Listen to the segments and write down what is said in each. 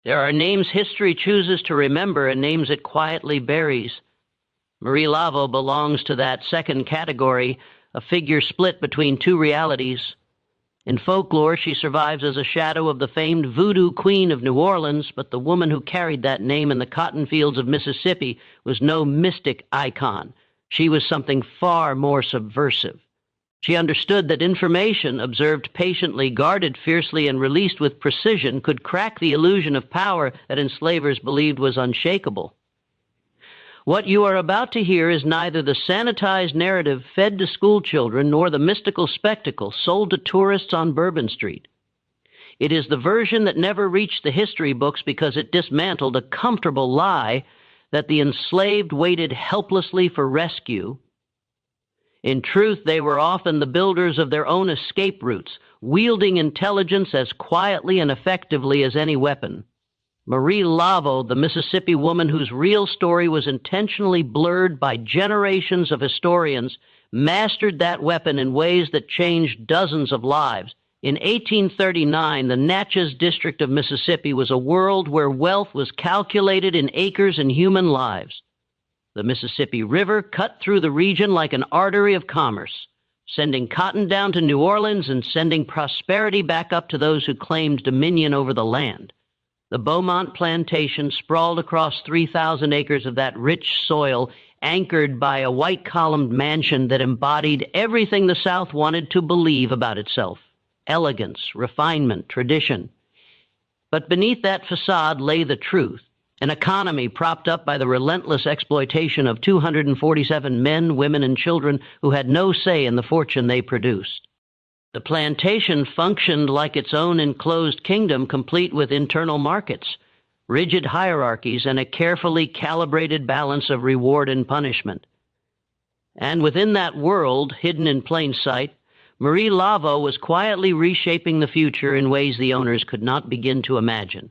There are names history chooses to remember and names it quietly buries. Marie Laveau belongs to that second category, a figure split between two realities. In folklore, she survives as a shadow of the famed voodoo queen of New Orleans, but the woman who carried that name in the cotton fields of Mississippi was no mystic icon. She was something far more subversive. She understood that information, observed patiently, guarded fiercely, and released with precision, could crack the illusion of power that enslavers believed was unshakable. What you are about to hear is neither the sanitized narrative fed to school children nor the mystical spectacle sold to tourists on Bourbon Street. It is the version that never reached the history books because it dismantled a comfortable lie that the enslaved waited helplessly for rescue. In truth, they were often the builders of their own escape routes, wielding intelligence as quietly and effectively as any weapon. Marie Laveau, the Mississippi woman whose real story was intentionally blurred by generations of historians, mastered that weapon in ways that changed dozens of lives. In 1839, the Natchez district of Mississippi was a world where wealth was calculated in acres and human lives. The Mississippi River cut through the region like an artery of commerce, sending cotton down to New Orleans and sending prosperity back up to those who claimed dominion over the land. The Beaumont plantation sprawled across 3,000 acres of that rich soil, anchored by a white-columned mansion that embodied everything the South wanted to believe about itself: elegance, refinement, tradition. But beneath that facade lay the truth. An economy propped up by the relentless exploitation of 247 men, women, and children who had no say in the fortune they produced. The plantation functioned like its own enclosed kingdom, complete with internal markets, rigid hierarchies, and a carefully calibrated balance of reward and punishment. And within that world, hidden in plain sight, Marie Laveau was quietly reshaping the future in ways the owners could not begin to imagine.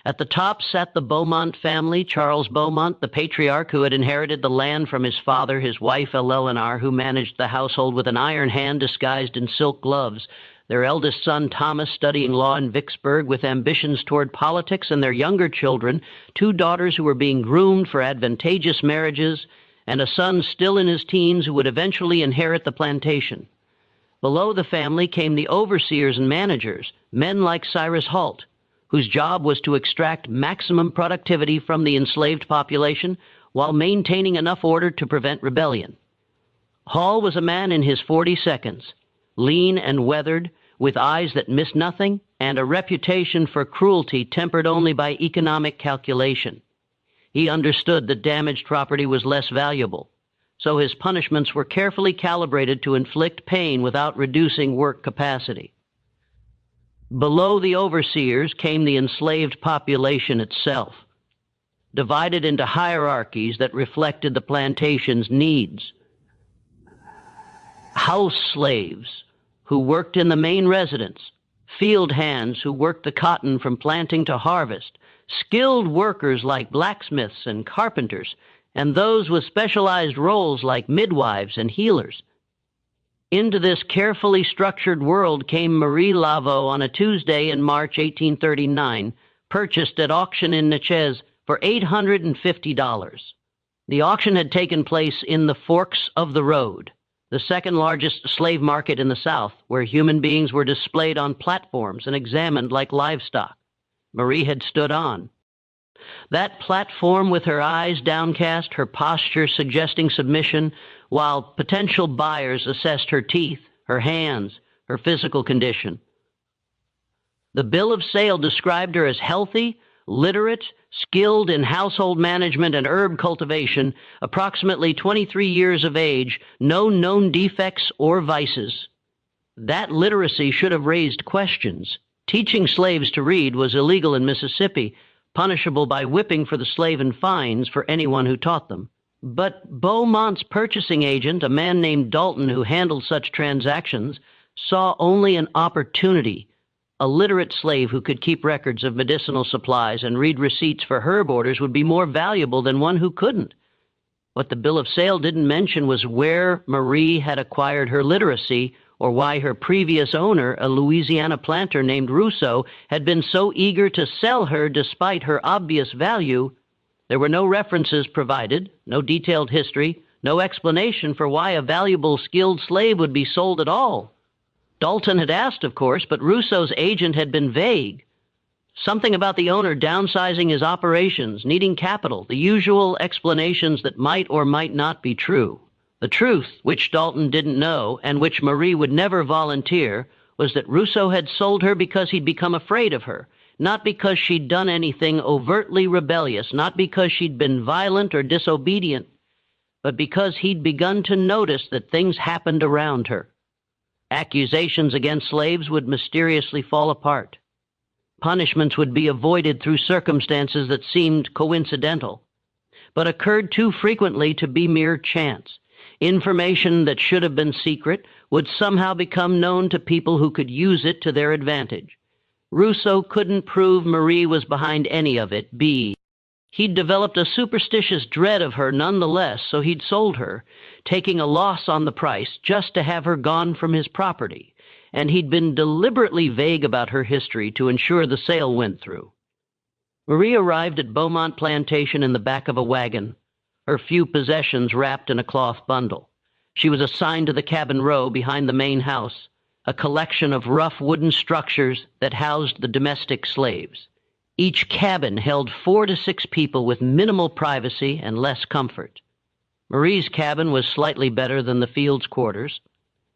At the top sat the Beaumont family, Charles Beaumont, the patriarch who had inherited the land from his father, his wife, Eleanor, who managed the household with an iron hand disguised in silk gloves, their eldest son, Thomas, studying law in Vicksburg with ambitions toward politics, and their younger children, two daughters who were being groomed for advantageous marriages, and a son still in his teens who would eventually inherit the plantation. Below the family came the overseers and managers, men like Cyrus Halt, whose job was to extract maximum productivity from the enslaved population while maintaining enough order to prevent rebellion. Hall was a man in his 42nds, lean and weathered, with eyes that missed nothing, and a reputation for cruelty tempered only by economic calculation. He understood that damaged property was less valuable, so his punishments were carefully calibrated to inflict pain without reducing work capacity. Below the overseers came the enslaved population itself, divided into hierarchies that reflected the plantation's needs. House slaves, who worked in the main residence, field hands who worked the cotton from planting to harvest, skilled workers like blacksmiths and carpenters, and those with specialized roles like midwives and healers. Into this carefully structured world came Marie Laveau on a Tuesday in March 1839, purchased at auction in Natchez for $850. The auction had taken place in the Forks of the Road, the second largest slave market in the South, where human beings were displayed on platforms and examined like livestock. Marie had stood on that platform with her eyes downcast, her posture suggesting submission, while potential buyers assessed her teeth, her hands, her physical condition. The bill of sale described her as healthy, literate, skilled in household management and herb cultivation, approximately 23 years of age, no known defects or vices. That literacy should have raised questions. Teaching slaves to read was illegal in Mississippi, punishable by whipping for the slave and fines for anyone who taught them. But Beaumont's purchasing agent, a man named Dalton who handled such transactions, saw only an opportunity. A literate slave who could keep records of medicinal supplies and read receipts for herb orders would be more valuable than one who couldn't. What the bill of sale didn't mention was where Marie had acquired her literacy or why her previous owner, a Louisiana planter named Rousseau, had been so eager to sell her despite her obvious value, there were no references provided, no detailed history, no explanation for why a valuable, skilled slave would be sold at all. Dalton had asked, of course, but Rousseau's agent had been vague. Something about the owner downsizing his operations, needing capital, the usual explanations that might or might not be true. The truth, which Dalton didn't know and which Marie would never volunteer, was that Rousseau had sold her because he'd become afraid of her, not because she'd done anything overtly rebellious, not because she'd been violent or disobedient, but because he'd begun to notice that things happened around her. Accusations against slaves would mysteriously fall apart. Punishments would be avoided through circumstances that seemed coincidental, but occurred too frequently to be mere chance. Information that should have been secret would somehow become known to people who could use it to their advantage. Rousseau couldn't prove Marie was behind any of it. He'd developed a superstitious dread of her nonetheless, so he'd sold her, taking a loss on the price just to have her gone from his property. And he'd been deliberately vague about her history to ensure the sale went through. Marie arrived at Beaumont Plantation in the back of a wagon, her few possessions wrapped in a cloth bundle. She was assigned to the cabin row behind the main house, a collection of rough wooden structures that housed the domestic slaves. Each cabin held 4 to 6 people with minimal privacy and less comfort. Marie's cabin was slightly better than the field's quarters.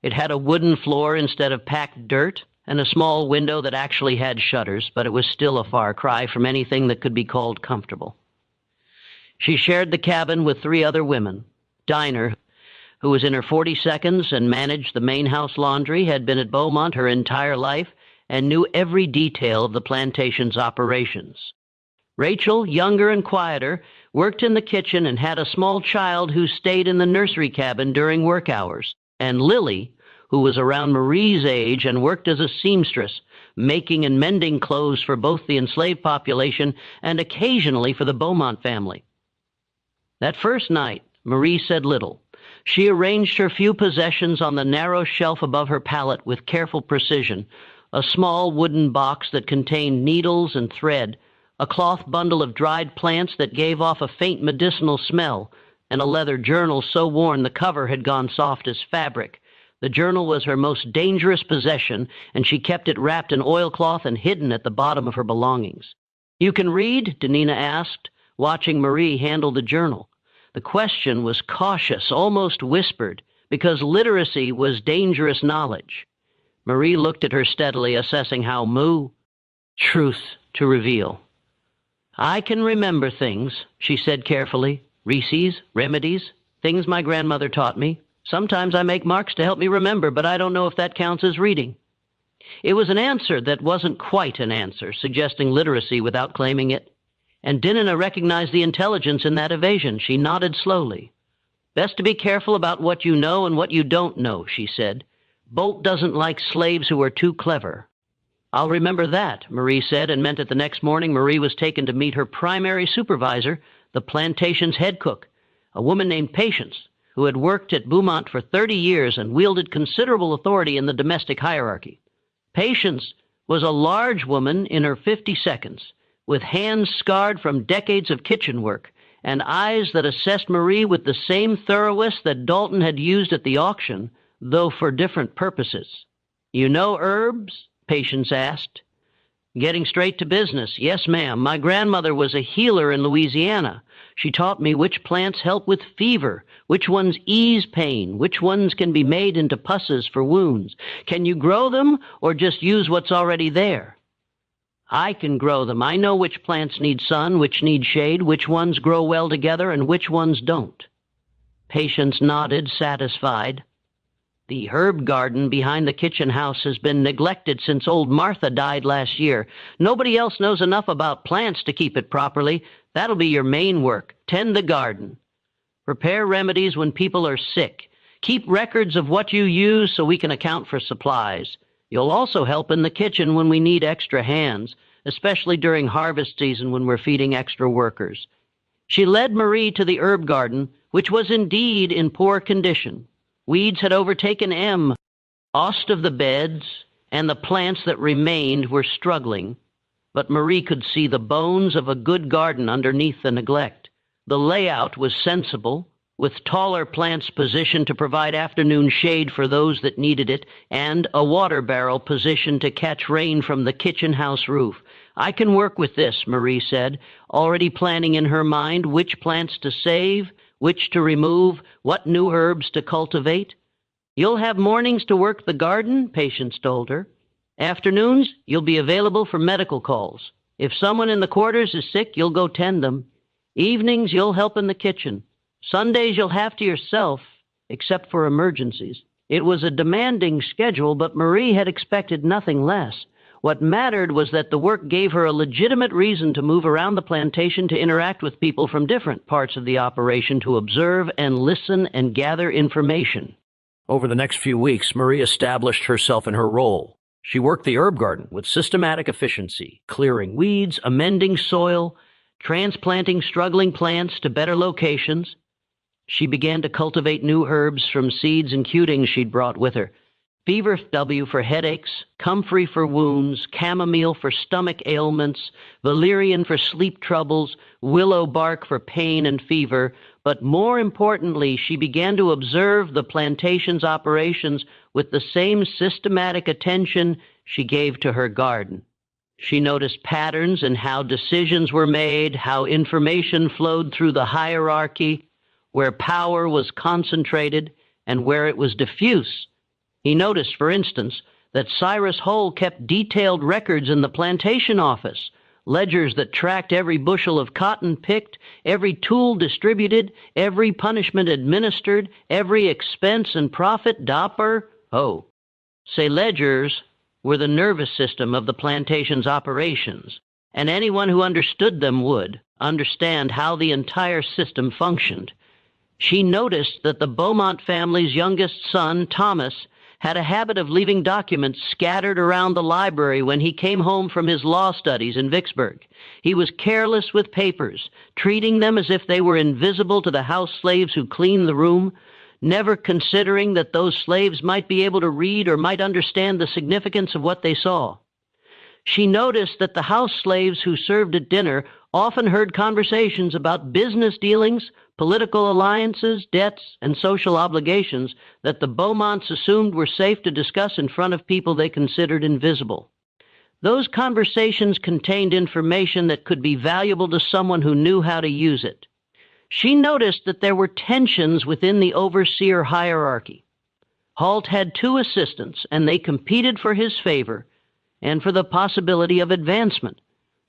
It had a wooden floor instead of packed dirt, and a small window that actually had shutters, but it was still a far cry from anything that could be called comfortable. She shared the cabin with 3 other women. Dinah, who was in her 42nds and managed the main house laundry, had been at Beaumont her entire life and knew every detail of the plantation's operations. Rachel, younger and quieter, worked in the kitchen and had a small child who stayed in the nursery cabin during work hours. And Lily, who was around Marie's age and worked as a seamstress, making and mending clothes for both the enslaved population and occasionally for the Beaumont family. That first night, Marie said little. She arranged her few possessions on the narrow shelf above her pallet with careful precision, a small wooden box that contained needles and thread, a cloth bundle of dried plants that gave off a faint medicinal smell, and a leather journal so worn the cover had gone soft as fabric. The journal was her most dangerous possession, and she kept it wrapped in oilcloth and hidden at the bottom of her belongings. "You can read?" Danina asked, watching Marie handle the journal. The question was cautious, almost whispered, because literacy was dangerous knowledge. Marie looked at her steadily, assessing how truth to reveal. "I can remember things," she said carefully. "Reese's, remedies, things my grandmother taught me. Sometimes I make marks to help me remember, but I don't know if that counts as reading." It was an answer that wasn't quite an answer, suggesting literacy without claiming it. And Dinina recognized the intelligence in that evasion. She nodded slowly. "Best to be careful about what you know and what you don't know," she said. "Bolt doesn't like slaves who are too clever." "I'll remember that," Marie said, and meant that the next morning Marie was taken to meet her primary supervisor, the plantation's head cook, a woman named Patience, who had worked at Beaumont for 30 years and wielded considerable authority in the domestic hierarchy. Patience was a large woman in her 52nds, with hands scarred from decades of kitchen work, and eyes that assessed Marie with the same thoroughness that Dalton had used at the auction, though for different purposes. "You know herbs?" Patience asked. Getting straight to business, "Yes, ma'am. My grandmother was a healer in Louisiana. She taught me which plants help with fever, which ones ease pain, which ones can be made into pusses for wounds. Can you grow them or just use what's already there?" "I can grow them. I know which plants need sun, which need shade, which ones grow well together, and which ones don't." Patience nodded, satisfied. "The herb garden behind the kitchen house has been neglected since old Martha died last year. Nobody else knows enough about plants to keep it properly. That'll be your main work. Tend the garden. Prepare remedies when people are sick. Keep records of what you use so we can account for supplies. You'll also help in the kitchen when we need extra hands, especially during harvest season when we're feeding extra workers." She led Marie to the herb garden, which was indeed in poor condition. Weeds had overtaken M, Most of the beds and the plants that remained were struggling, but Marie could see the bones of a good garden underneath the neglect. The layout was sensible, with taller plants positioned to provide afternoon shade for those that needed it, and a water barrel positioned to catch rain from the kitchen house roof. "I can work with this," Marie said, already planning in her mind which plants to save, which to remove, what new herbs to cultivate. "You'll have mornings to work the garden," Patience told her. "Afternoons, you'll be available for medical calls. If someone in the quarters is sick, you'll go tend them. Evenings, you'll help in the kitchen. Sundays, you'll have to yourself, except for emergencies." It was a demanding schedule, but Marie had expected nothing less. What mattered was that the work gave her a legitimate reason to move around the plantation, to interact with people from different parts of the operation, to observe and listen and gather information. Over the next few weeks, Marie established herself in her role. She worked the herb garden with systematic efficiency, clearing weeds, amending soil, transplanting struggling plants to better locations. She began to cultivate new herbs from seeds and cutings she'd brought with her. Fever W for headaches, comfrey for wounds, chamomile for stomach ailments, valerian for sleep troubles, willow bark for pain and fever. But more importantly, she began to observe the plantation's operations with the same systematic attention she gave to her garden. She noticed patterns in how decisions were made, how information flowed through the hierarchy, where power was concentrated and where it was diffuse. He noticed, for instance, that Cyrus Hole kept detailed records in the plantation office, ledgers that tracked every bushel of cotton picked, every tool distributed, every punishment administered, every expense and profit. Say ledgers were the nervous system of the plantation's operations, and anyone who understood them would understand how the entire system functioned. She noticed that the Beaumont family's youngest son, Thomas, had a habit of leaving documents scattered around the library when he came home from his law studies in Vicksburg. He was careless with papers, treating them as if they were invisible to the house slaves who cleaned the room, never considering that those slaves might be able to read or might understand the significance of what they saw. She noticed that the house slaves who served at dinner often heard conversations about business dealings, political alliances, debts, and social obligations that the Beaumonts assumed were safe to discuss in front of people they considered invisible. Those conversations contained information that could be valuable to someone who knew how to use it. She noticed that there were tensions within the overseer hierarchy. Halt had 2 assistants, and they competed for his favor and for the possibility of advancement.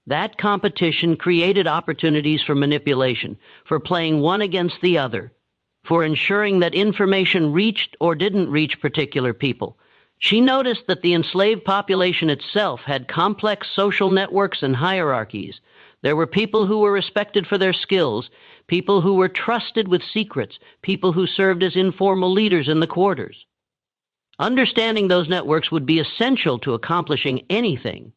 That competition created opportunities for manipulation, for playing one against the other, for ensuring that information reached or didn't reach particular people. She noticed that the enslaved population itself had complex social networks and hierarchies. There were people who were respected for their skills, people who were trusted with secrets, people who served as informal leaders in the quarters. Understanding those networks would be essential to accomplishing anything.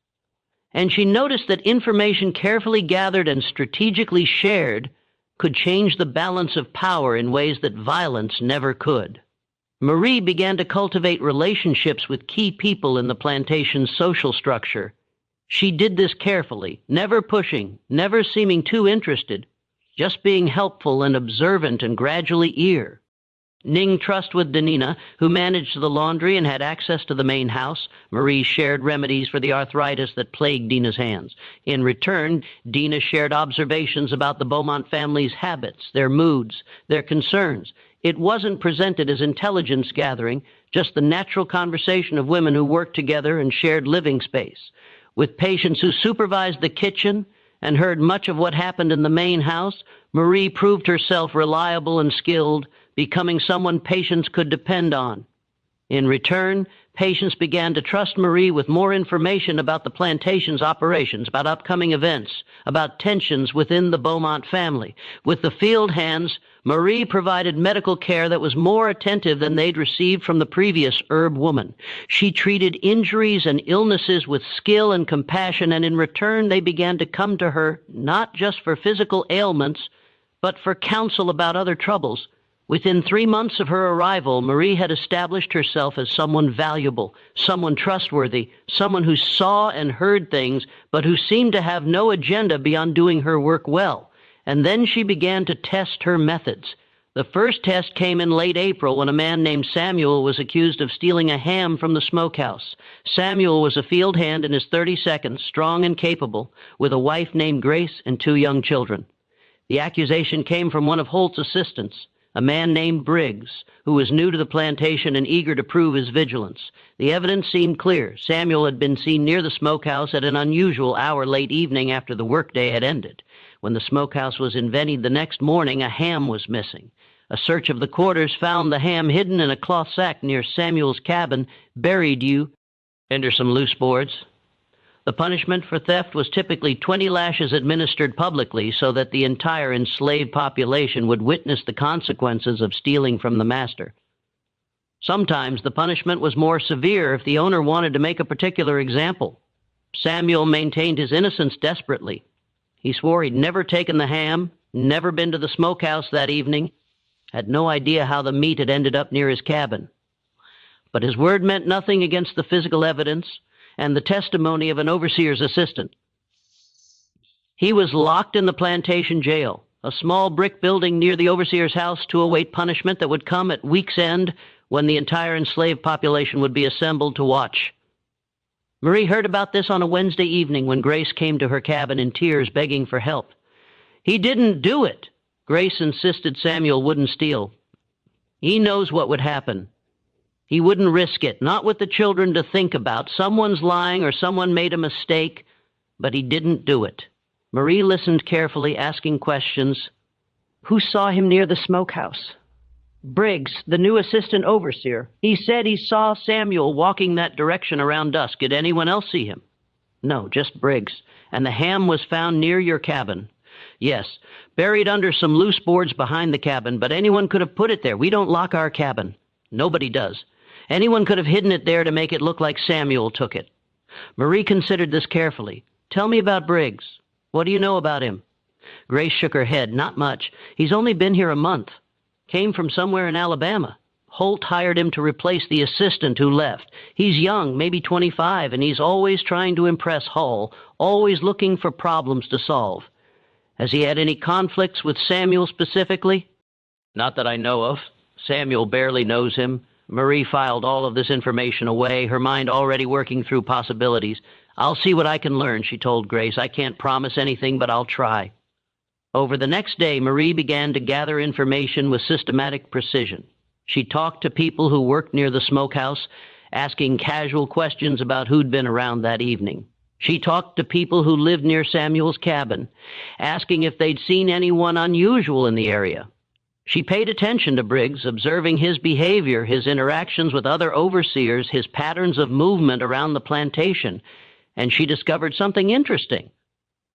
And she noticed that information carefully gathered and strategically shared could change the balance of power in ways that violence never could. Marie began to cultivate relationships with key people in the plantation's social structure. She did this carefully, never pushing, never seeming too interested, just being helpful and observant and gradually ear. Ning trust with Danina, who managed the laundry and had access to the main house. Marie shared remedies for the arthritis that plagued Dina's hands. In return, Dina shared observations about the Beaumont family's habits, their moods, their concerns. It wasn't presented as intelligence gathering, just the natural conversation of women who worked together and shared living space. With Patience, who supervised the kitchen and heard much of what happened in the main house, Marie proved herself reliable and skilled, becoming someone Patience could depend on. In return, Patience began to trust Marie with more information about the plantation's operations, about upcoming events, about tensions within the Beaumont family. With the field hands, Marie provided medical care that was more attentive than they'd received from the previous herb woman. She treated injuries and illnesses with skill and compassion, and in return they began to come to her not just for physical ailments, but for counsel about other troubles. Within 3 months of her arrival, Marie had established herself as someone valuable, someone trustworthy, someone who saw and heard things, but who seemed to have no agenda beyond doing her work well. And then she began to test her methods. The first test came in late April when a man named Samuel was accused of stealing a ham from the smokehouse. Samuel was a field hand in his 32nd, strong and capable, with a wife named Grace and 2 young children. The accusation came from one of Holt's assistants, a man named Briggs, who was new to the plantation and eager to prove his vigilance. The evidence seemed clear. Samuel had been seen near the smokehouse at an unusual hour late evening after the workday had ended. When the smokehouse was invented the next morning, a ham was missing. A search of the quarters found the ham hidden in a cloth sack near Samuel's cabin, buried under some loose boards. The punishment for theft was typically 20 lashes administered publicly so that the entire enslaved population would witness the consequences of stealing from the master. Sometimes the punishment was more severe if the owner wanted to make a particular example. Samuel maintained his innocence desperately. He swore he'd never taken the ham, never been to the smokehouse that evening, had no idea how the meat had ended up near his cabin. But his word meant nothing against the physical evidence and the testimony of an overseer's assistant. He was locked in the plantation jail, a small brick building near the overseer's house, to await punishment that would come at week's end when the entire enslaved population would be assembled to watch. Marie heard about this on a Wednesday evening when Grace came to her cabin in tears begging for help. "He didn't do it," Grace insisted Samuel wouldn't steal. "He knows what would happen. He wouldn't risk it, not with the children to think about. Someone's lying or someone made a mistake, but he didn't do it." Marie listened carefully, asking questions. "Who saw him near the smokehouse?" "Briggs, the new assistant overseer. He said he saw Samuel walking that direction around dusk. Did anyone else see him?" "No, just Briggs. And the ham was found near your cabin." "Yes, buried under some loose boards behind the cabin, but anyone could have put it there. We don't lock our cabin. Nobody does. Anyone could have hidden it there to make it look like Samuel took it." Marie considered this carefully. "Tell me about Briggs. What do you know about him?" Grace shook her head. "Not much. He's only been here a month. Came from somewhere in Alabama. Holt hired him to replace the assistant who left. He's young, maybe 25, and he's always trying to impress Hull, always looking for problems to solve. Has he had any conflicts with Samuel specifically?" "Not that I know of. Samuel barely knows him." Marie filed all of this information away, her mind already working through possibilities. "I'll see what I can learn," she told Grace. "I can't promise anything, but I'll try." Over the next day, Marie began to gather information with systematic precision. She talked to people who worked near the smokehouse, asking casual questions about who'd been around that evening. She talked to people who lived near Samuel's cabin, asking if they'd seen anyone unusual in the area. She paid attention to Briggs, observing his behavior, his interactions with other overseers, his patterns of movement around the plantation, and she discovered something interesting.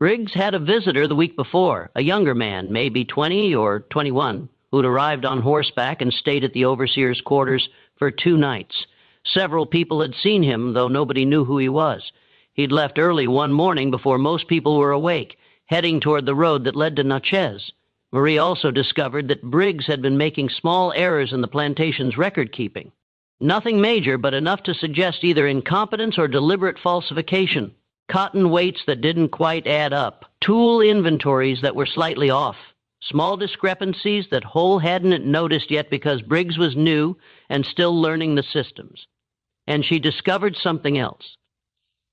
Briggs had a visitor the week before, a younger man, maybe 20 or 21, who'd arrived on horseback and stayed at the overseer's quarters for 2 nights. Several people had seen him, though nobody knew who he was. He'd left early one morning before most people were awake, heading toward the road that led to Natchez. Marie also discovered that Briggs had been making small errors in the plantation's record-keeping. Nothing major, but enough to suggest either incompetence or deliberate falsification. Cotton weights that didn't quite add up. Tool inventories that were slightly off. Small discrepancies that Hull hadn't noticed yet because Briggs was new and still learning the systems. And she discovered something else.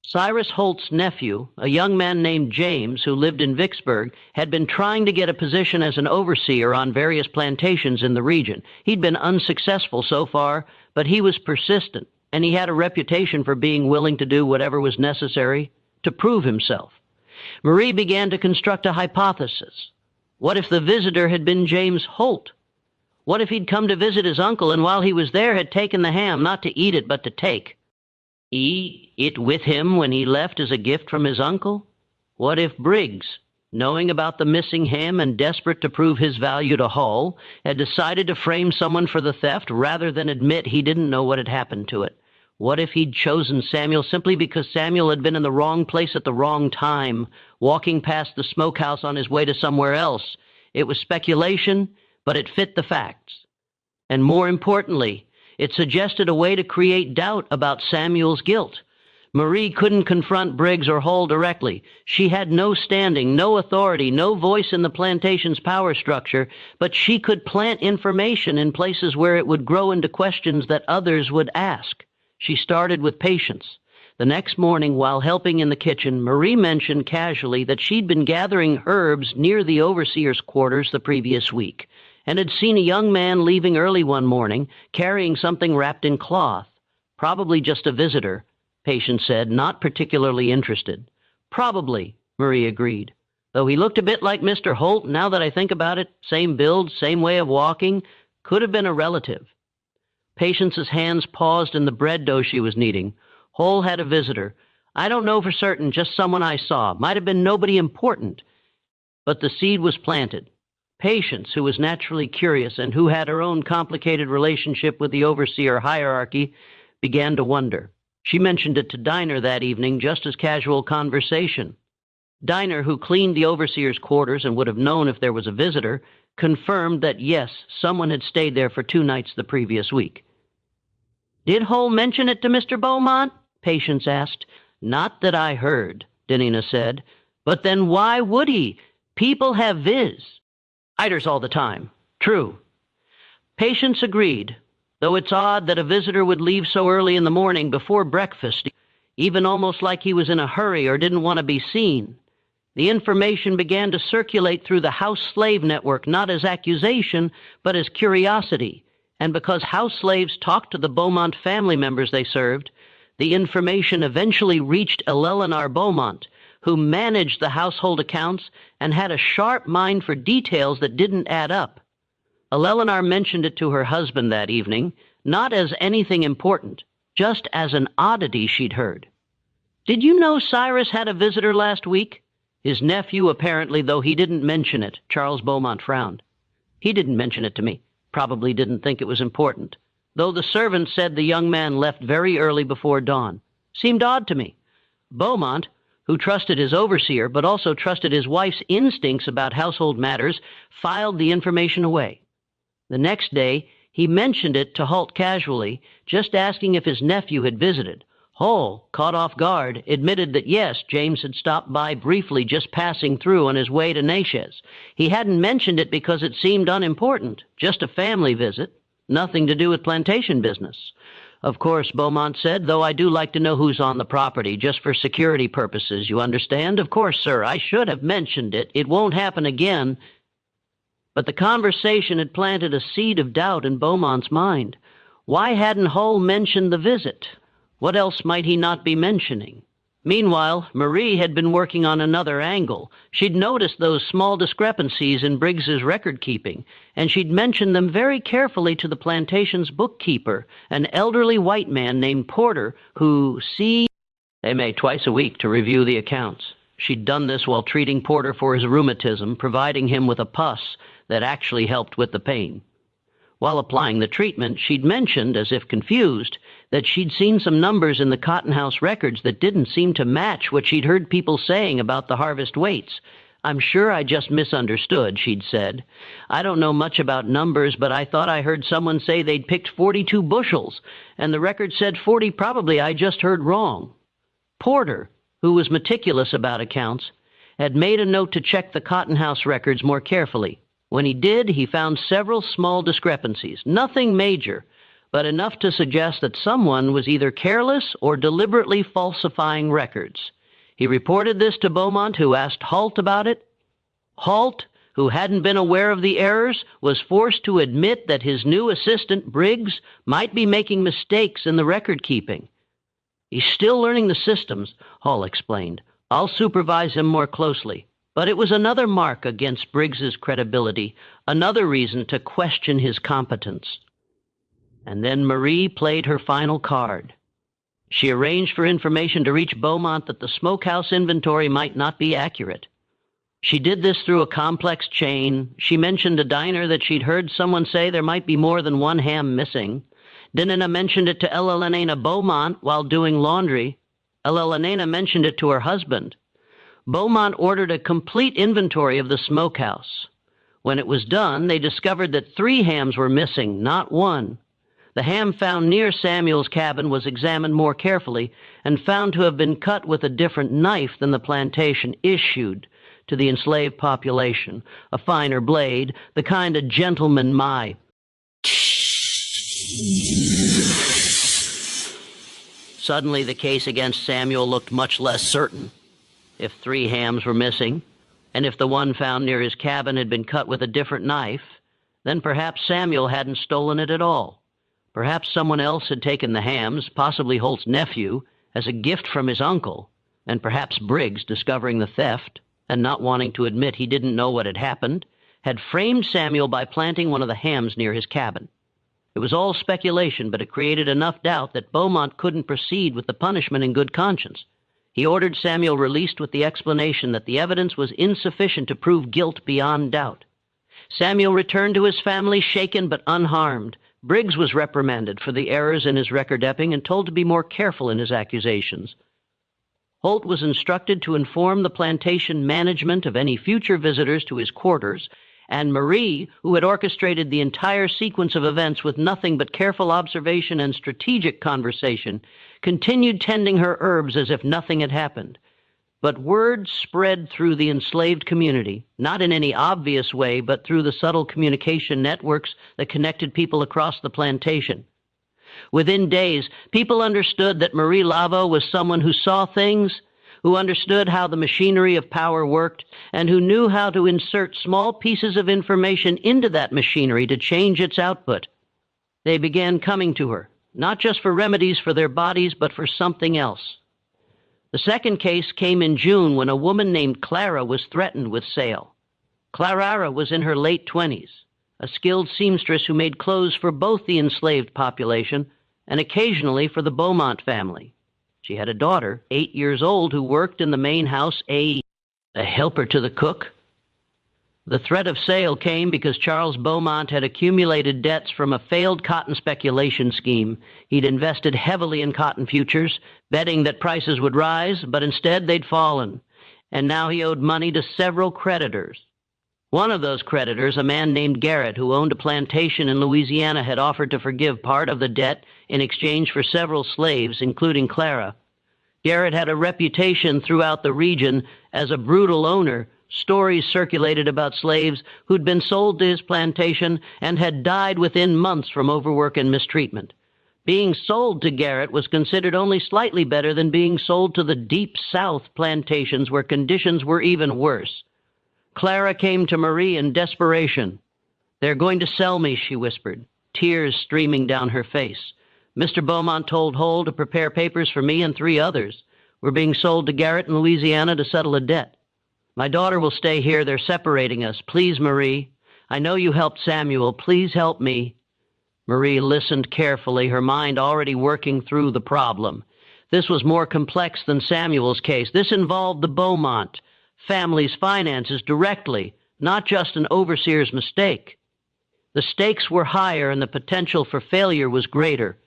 Cyrus Holt's nephew, a young man named James who lived in Vicksburg, had been trying to get a position as an overseer on various plantations in the region. He'd been unsuccessful so far, but he was persistent, and he had a reputation for being willing to do whatever was necessary to prove himself. Marie began to construct a hypothesis. What if the visitor had been James Holt? What if he'd come to visit his uncle and while he was there had taken the ham, not to eat it, but to take? Eat it with him when he left as a gift from his uncle? What if Briggs, knowing about the missing ham and desperate to prove his value to Hull, had decided to frame someone for the theft rather than admit he didn't know what had happened to it? What if he'd chosen Samuel simply because Samuel had been in the wrong place at the wrong time, walking past the smokehouse on his way to somewhere else? It was speculation, but it fit the facts. And more importantly, it suggested a way to create doubt about Samuel's guilt. Marie couldn't confront Briggs or Hull directly. She had no standing, no authority, no voice in the plantation's power structure, but she could plant information in places where it would grow into questions that others would ask. She started with patience. The next morning, while helping in the kitchen, Marie mentioned casually that she'd been gathering herbs near the overseer's quarters the previous week, and had seen a young man leaving early one morning, carrying something wrapped in cloth. Probably just a visitor, Patience said, not particularly interested. Probably, Marie agreed. Though he looked a bit like Mr. Holt, now that I think about it, same build, same way of walking, could have been a relative. Patience's hands paused in the bread dough she was kneading. Hull had a visitor. I don't know for certain, just someone I saw. Might have been nobody important. But the seed was planted. Patience, who was naturally curious and who had her own complicated relationship with the overseer hierarchy, began to wonder. She mentioned it to Diner that evening, just as casual conversation. Diner, who cleaned the overseer's quarters and would have known if there was a visitor, confirmed that yes, someone had stayed there for 2 nights the previous week. Did Hull mention it to Mr. Beaumont? Patience asked. Not that I heard, Denina said. But then why would he? People have visitors all the time. True. Patience agreed, though it's odd that a visitor would leave so early in the morning before breakfast, even almost like he was in a hurry or didn't want to be seen. The information began to circulate through the house slave network, not as accusation, but as curiosity. And because house slaves talked to the Beaumont family members they served, the information eventually reached Eleanor Beaumont, who managed the household accounts and had a sharp mind for details that didn't add up. Eleanor mentioned it to her husband that evening, not as anything important, just as an oddity she'd heard. Did you know Cyrus had a visitor last week? His nephew, apparently, though he didn't mention it. Charles Beaumont frowned. He didn't mention it to me. Probably didn't think it was important. Though the servant said the young man left very early before dawn. Seemed odd to me. Beaumont, who trusted his overseer but also trusted his wife's instincts about household matters, filed the information away. The next day, he mentioned it to Holt casually, just asking if his nephew had visited. Hull, caught off guard, admitted that yes, James had stopped by briefly, just passing through on his way to Natchez. He hadn't mentioned it because it seemed unimportant, just a family visit, nothing to do with plantation business. Of course, Beaumont said, though I do like to know who's on the property, just for security purposes, you understand? Of course, sir, I should have mentioned it. It won't happen again. But the conversation had planted a seed of doubt in Beaumont's mind. Why hadn't Hull mentioned the visit? What else might he not be mentioning? Meanwhile, Marie had been working on another angle. She'd noticed those small discrepancies in Briggs's record-keeping, and she'd mentioned them very carefully to the plantation's bookkeeper, an elderly white man named Porter, who they met twice a week to review the accounts. She'd done this while treating Porter for his rheumatism, providing him with a pus that actually helped with the pain. While applying the treatment, she'd mentioned, as if confused, that she'd seen some numbers in the Cotton House records that didn't seem to match what she'd heard people saying about the harvest weights. I'm sure I just misunderstood, she'd said. I don't know much about numbers, but I thought I heard someone say they'd picked 42 bushels, and the record said 40. Probably I just heard wrong. Porter, who was meticulous about accounts, had made a note to check the Cotton House records more carefully. When he did, he found several small discrepancies, nothing major, but enough to suggest that someone was either careless or deliberately falsifying records. He reported this to Beaumont, who asked Holt about it. Holt, who hadn't been aware of the errors, was forced to admit that his new assistant, Briggs, might be making mistakes in the record-keeping. He's still learning the systems, Hull explained. I'll supervise him more closely. But it was another mark against Briggs's credibility, another reason to question his competence. And then Marie played her final card. She arranged for information to reach Beaumont that the smokehouse inventory might not be accurate. She did this through a complex chain. She mentioned to Diner that she'd heard someone say there might be more than one ham missing. Denina mentioned it to Eleanor Beaumont while doing laundry. Eleanor mentioned it to her husband. Beaumont ordered a complete inventory of the smokehouse. When it was done, they discovered that 3 hams were missing, not 1. The ham found near Samuel's cabin was examined more carefully and found to have been cut with a different knife than the plantation issued to the enslaved population, a finer blade, the kind a gentleman might. Suddenly, the case against Samuel looked much less certain. If 3 hams were missing, and if the one found near his cabin had been cut with a different knife, then perhaps Samuel hadn't stolen it at all. Perhaps someone else had taken the hams, possibly Holt's nephew, as a gift from his uncle, and perhaps Briggs, discovering the theft and not wanting to admit he didn't know what had happened, had framed Samuel by planting one of the hams near his cabin. It was all speculation, but it created enough doubt that Beaumont couldn't proceed with the punishment in good conscience. He ordered Samuel released with the explanation that the evidence was insufficient to prove guilt beyond doubt. Samuel returned to his family shaken but unharmed. Briggs was reprimanded for the errors in his record-keeping and told to be more careful in his accusations. Holt was instructed to inform the plantation management of any future visitors to his quarters, and Marie, who had orchestrated the entire sequence of events with nothing but careful observation and strategic conversation, continued tending her herbs as if nothing had happened. But word spread through the enslaved community, not in any obvious way, but through the subtle communication networks that connected people across the plantation. Within days, people understood that Marie LAVEAU was someone who saw things, who understood how the machinery of power worked, and who knew how to insert small pieces of information into that machinery to change its output. They began coming to her, not just for remedies for their bodies, but for something else. The second case came in June when a woman named Clara was threatened with sale. Clara was in her late 20s, a skilled seamstress who made clothes for both the enslaved population and occasionally for the Beaumont family. She had a daughter, 8 years old, who worked in the main house, a helper to the cook. The threat of sale came because Charles Beaumont had accumulated debts from a failed cotton speculation scheme. He'd invested heavily in cotton futures, betting that prices would rise, but instead they'd fallen. And now he owed money to several creditors. One of those creditors, a man named Garrett, who owned a plantation in Louisiana, had offered to forgive part of the debt in exchange for several slaves, including Clara. Garrett had a reputation throughout the region as a brutal owner. Stories circulated about slaves who'd been sold to his plantation and had died within months from overwork and mistreatment. Being sold to Garrett was considered only slightly better than being sold to the Deep South plantations where conditions were even worse. Clara came to Marie in desperation. "They're going to sell me," she whispered, tears streaming down her face. "Mr. Beaumont told Hull to prepare papers for me and 3 others. We're being sold to Garrett in Louisiana to settle a debt. My daughter will stay here. They're separating us. Please, Marie. I know you helped Samuel. Please help me." Marie listened carefully, her mind already working through the problem. This was more complex than Samuel's case. This involved the Beaumont family's finances directly, not just an overseer's mistake. The stakes were higher and the potential for failure was greater.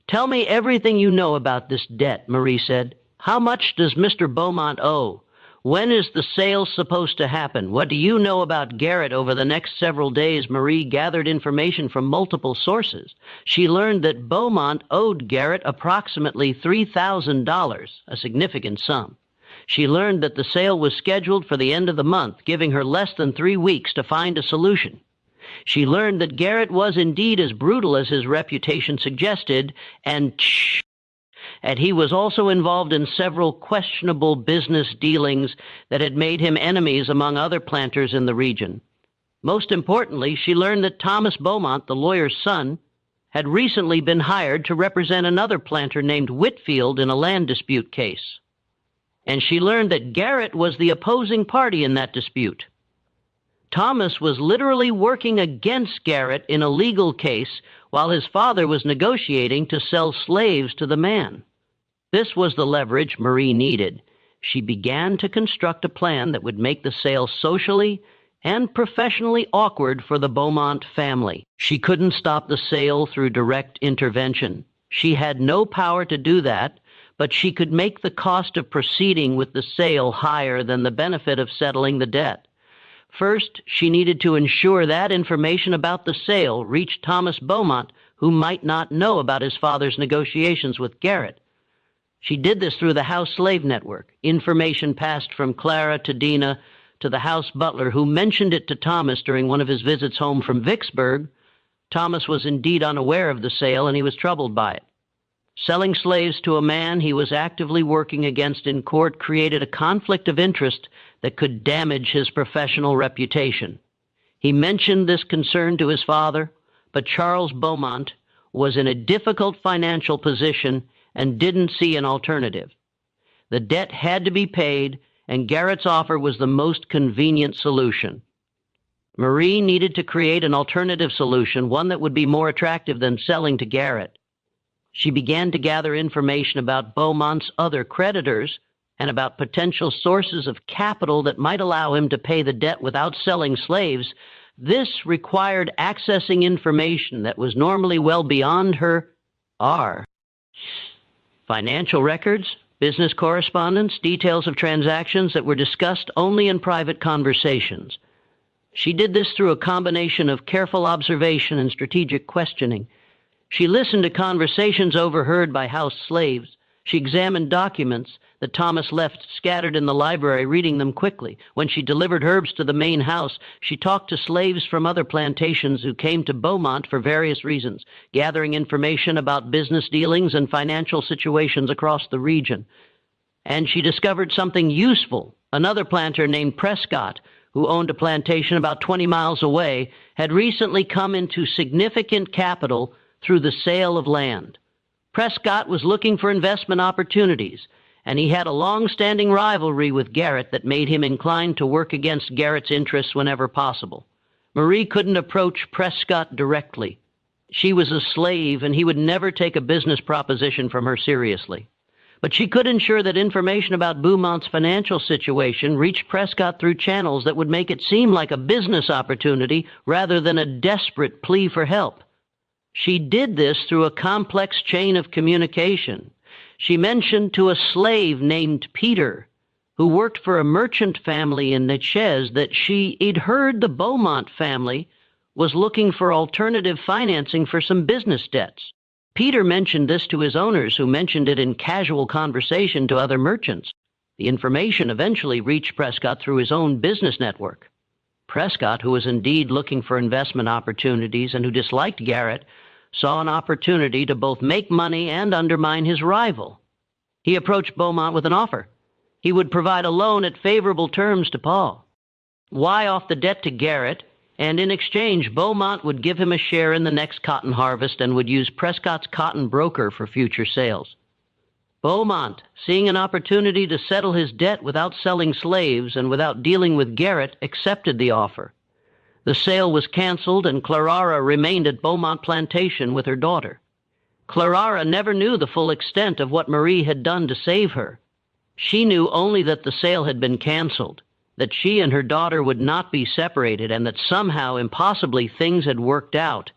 "Tell me everything you know about this debt," Marie said. "How much does Mr. Beaumont owe? When is the sale supposed to happen? What do you know about Garrett?" Over the next several days, Marie gathered information from multiple sources. She learned that Beaumont owed Garrett approximately $3,000, a significant sum. She learned that the sale was scheduled for the end of the month, giving her less than 3 weeks to find a solution. She learned that Garrett was indeed as brutal as his reputation suggested, and he was also involved in several questionable business dealings that had made him enemies among other planters in the region. Most importantly, she learned that Thomas Beaumont, the lawyer's son, had recently been hired to represent another planter named Whitfield in a land dispute case. And she learned that Garrett was the opposing party in that dispute. Thomas was literally working against Garrett in a legal case while his father was negotiating to sell slaves to the man. This was the leverage Marie needed. She began to construct a plan that would make the sale socially and professionally awkward for the Beaumont family. She couldn't stop the sale through direct intervention. She had no power to do that, but she could make the cost of proceeding with the sale higher than the benefit of settling the debt. First, she needed to ensure that information about the sale reached Thomas Beaumont, who might not know about his father's negotiations with Garrett. She did this through the house slave network. Information passed from Clara to Dina to the house butler, who mentioned it to Thomas during one of his visits home from Vicksburg. Thomas was indeed unaware of the sale, and he was troubled by it. Selling slaves to a man he was actively working against in court created a conflict of interest that could damage his professional reputation. He mentioned this concern to his father, but Charles Beaumont was in a difficult financial position and didn't see an alternative. The debt had to be paid, and Garrett's offer was the most convenient solution. Marie needed to create an alternative solution, one that would be more attractive than selling to Garrett. She began to gather information about Beaumont's other creditors and about potential sources of capital that might allow him to pay the debt without selling slaves. This required accessing information that was normally well beyond her financial records, business correspondence, details of transactions that were discussed only in private conversations. She did this through a combination of careful observation and strategic questioning. She listened to conversations overheard by house slaves. She examined documents that Thomas left scattered in the library, reading them quickly. When she delivered herbs to the main house, she talked to slaves from other plantations who came to Beaumont for various reasons, gathering information about business dealings and financial situations across the region. And she discovered something useful. Another planter named Prescott, who owned a plantation about 20 miles away, had recently come into significant capital through the sale of land. Prescott was looking for investment opportunities, and he had a long-standing rivalry with Garrett that made him inclined to work against Garrett's interests whenever possible. Marie couldn't approach Prescott directly. She was a slave, and he would never take a business proposition from her seriously. But she could ensure that information about Beaumont's financial situation reached Prescott through channels that would make it seem like a business opportunity rather than a desperate plea for help. She did this through a complex chain of communication. She mentioned to a slave named Peter, who worked for a merchant family in Natchez, that she'd heard the Beaumont family was looking for alternative financing for some business debts. Peter mentioned this to his owners, who mentioned it in casual conversation to other merchants. The information eventually reached Prescott through his own business network. Prescott, who was indeed looking for investment opportunities and who disliked Garrett, saw an opportunity to both make money and undermine his rival. He approached Beaumont with an offer. He would provide a loan at favorable terms to Paul, off the debt to Garrett, and in exchange, Beaumont would give him a share in the next cotton harvest and would use Prescott's cotton broker for future sales. Beaumont, seeing an opportunity to settle his debt without selling slaves and without dealing with Garrett, accepted the offer. The sale was canceled, and Clara remained at Beaumont Plantation with her daughter. Clara never knew the full extent of what Marie had done to save her. She knew only that the sale had been canceled, that she and her daughter would not be separated, and that somehow, impossibly, things had worked out.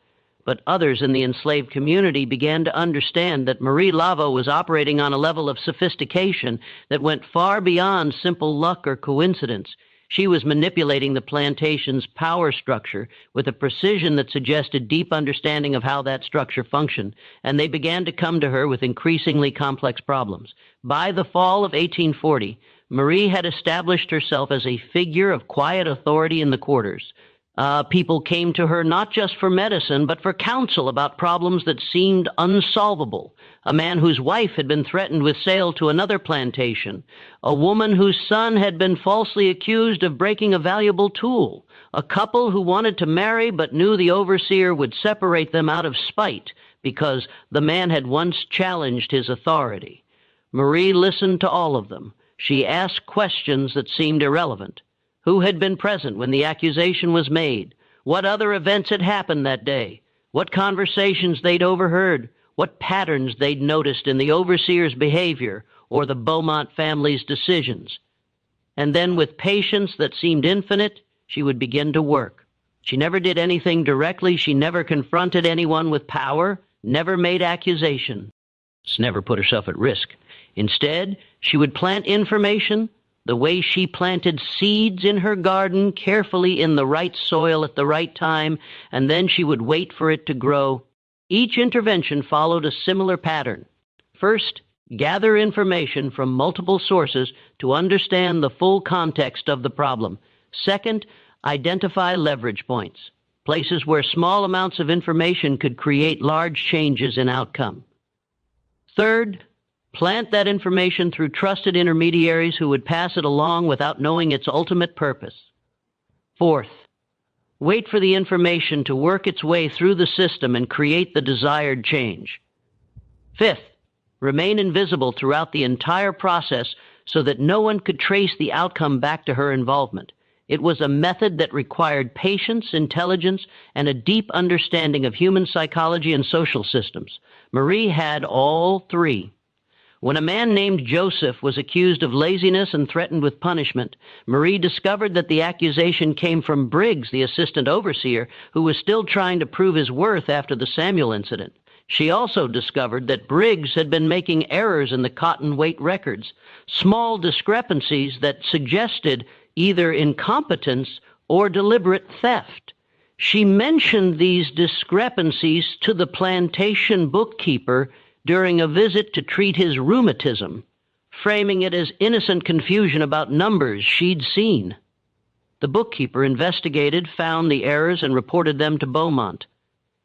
But others in the enslaved community began to understand that Marie LAVEAU was operating on a level of sophistication that went far beyond simple luck or coincidence. She was manipulating the plantation's power structure with a precision that suggested deep understanding of how that structure functioned, and they began to come to her with increasingly complex problems. By the fall of 1840, Marie had established herself as a figure of quiet authority in the quarters. People came to her not just for medicine, but for counsel about problems that seemed unsolvable. A man whose wife had been threatened with sale to another plantation. A woman whose son had been falsely accused of breaking a valuable tool. A couple who wanted to marry but knew the overseer would separate them out of spite because the man had once challenged his authority. Marie listened to all of them. She asked questions that seemed irrelevant. Who had been present when the accusation was made? What other events had happened that day? What conversations they'd overheard? What patterns they'd noticed in the overseer's behavior or the Beaumont family's decisions? And then, with patience that seemed infinite, she would begin to work. She never did anything directly. She never confronted anyone with power, never made accusations, never put herself at risk. Instead, she would plant information, the way she planted seeds in her garden carefully in the right soil at the right time, and then she would wait for it to grow. Each intervention followed a similar pattern. First, gather information from multiple sources to understand the full context of the problem. Second, identify leverage points, places where small amounts of information could create large changes in outcome. Third, plant that information through trusted intermediaries who would pass it along without knowing its ultimate purpose. Fourth, wait for the information to work its way through the system and create the desired change. Fifth, remain invisible throughout the entire process so that no one could trace the outcome back to her involvement. It was a method that required patience, intelligence, and a deep understanding of human psychology and social systems. Marie had all three. When a man named Joseph was accused of laziness and threatened with punishment, Marie discovered that the accusation came from Briggs, the assistant overseer, who was still trying to prove his worth after the Samuel incident. She also discovered that Briggs had been making errors in the cotton weight records, small discrepancies that suggested either incompetence or deliberate theft. She mentioned these discrepancies to the plantation bookkeeper during a visit to treat his rheumatism, framing it as innocent confusion about numbers she'd seen. The bookkeeper investigated, found the errors, and reported them to Beaumont.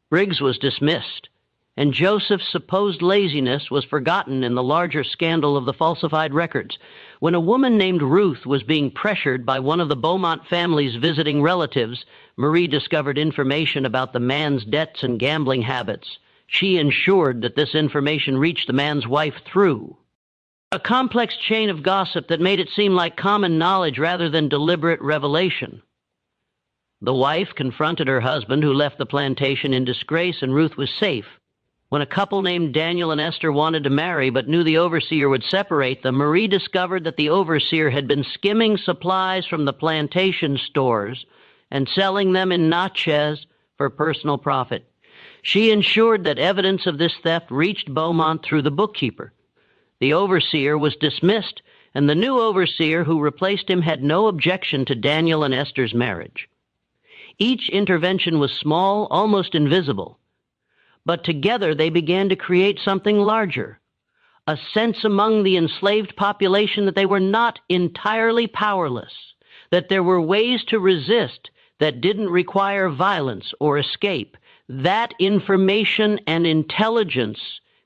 Briggs was dismissed, and Joseph's supposed laziness was forgotten in the larger scandal of the falsified records. When a woman named Ruth was being pressured by one of the Beaumont family's visiting relatives, Marie discovered information about the man's debts and gambling habits. She ensured that this information reached the man's wife through a complex chain of gossip that made it seem like common knowledge rather than deliberate revelation. The wife confronted her husband, who left the plantation in disgrace, and Ruth was safe. When a couple named Daniel and Esther wanted to marry but knew the overseer would separate them, Marie discovered that the overseer had been skimming supplies from the plantation stores and selling them in Natchez for personal profit. She ensured that evidence of this theft reached Beaumont through the bookkeeper. The overseer was dismissed, and the new overseer who replaced him had no objection to Daniel and Esther's marriage. Each intervention was small, almost invisible, but together they began to create something larger, a sense among the enslaved population that they were not entirely powerless, that there were ways to resist that didn't require violence or escape. That information and intelligence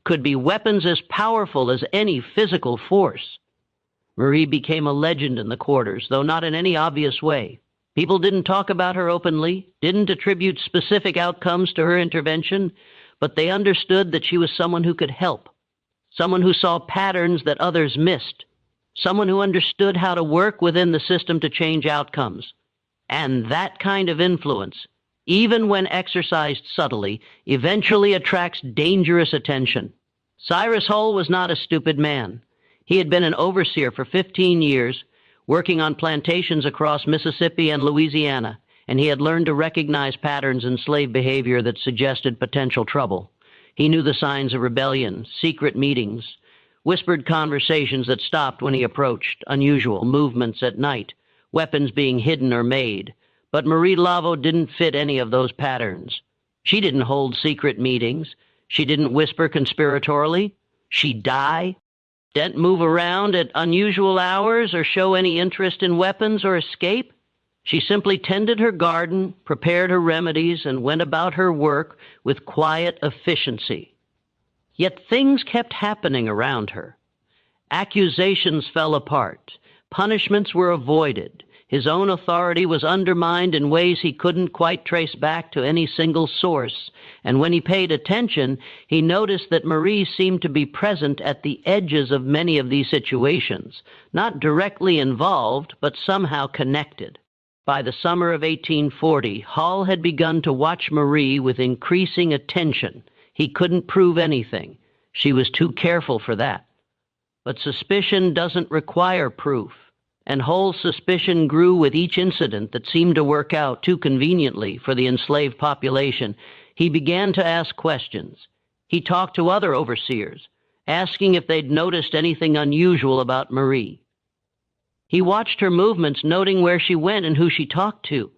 could be weapons as powerful as any physical force. Marie became a legend in the quarters, though not in any obvious way. People didn't talk about her openly, didn't attribute specific outcomes to her intervention, but they understood that she was someone who could help, someone who saw patterns that others missed, someone who understood how to work within the system to change outcomes. And that kind of influence, even when exercised subtly, eventually attracts dangerous attention. Cyrus Hull was not a stupid man. He had been an overseer for 15 years, working on plantations across Mississippi and Louisiana, and he had learned to recognize patterns in slave behavior that suggested potential trouble. He knew the signs of rebellion, secret meetings, whispered conversations that stopped when he approached, unusual movements at night, weapons being hidden or made. But Marie LAVEAU didn't fit any of those patterns. She didn't hold secret meetings. She didn't whisper conspiratorially. She'd die. Didn't move around at unusual hours or show any interest in weapons or escape. She simply tended her garden, prepared her remedies, and went about her work with quiet efficiency. Yet things kept happening around her. Accusations fell apart. Punishments were avoided. His own authority was undermined in ways he couldn't quite trace back to any single source. And when he paid attention, he noticed that Marie seemed to be present at the edges of many of these situations, not directly involved, but somehow connected. By the summer of 1840, Hull had begun to watch Marie with increasing attention. He couldn't prove anything. She was too careful for that. But suspicion doesn't require proof, and Hull's suspicion grew with each incident that seemed to work out too conveniently for the enslaved population. He began to ask questions. He talked to other overseers, asking if they'd noticed anything unusual about Marie. He watched her movements, noting where she went and who she talked to.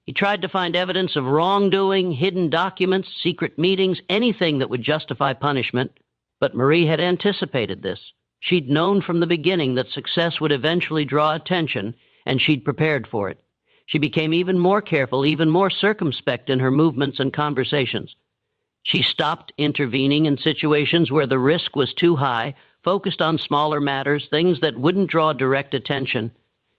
He tried to find evidence of wrongdoing, hidden documents, secret meetings, anything that would justify punishment. But Marie had anticipated this. She'd known from the beginning that success would eventually draw attention, and she'd prepared for it. She became even more careful, even more circumspect in her movements and conversations. She stopped intervening in situations where the risk was too high, focused on smaller matters, things that wouldn't draw direct attention.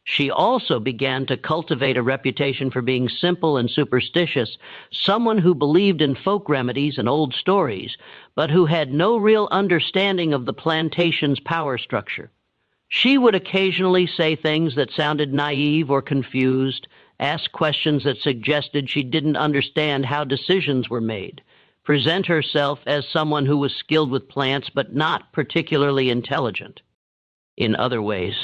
She also began to cultivate a reputation for being simple and superstitious, someone who believed in folk remedies and old stories, but who had no real understanding of the plantation's power structure. She would occasionally say things that sounded naive or confused, ask questions that suggested she didn't understand how decisions were made, present herself as someone who was skilled with plants but not particularly intelligent in other ways.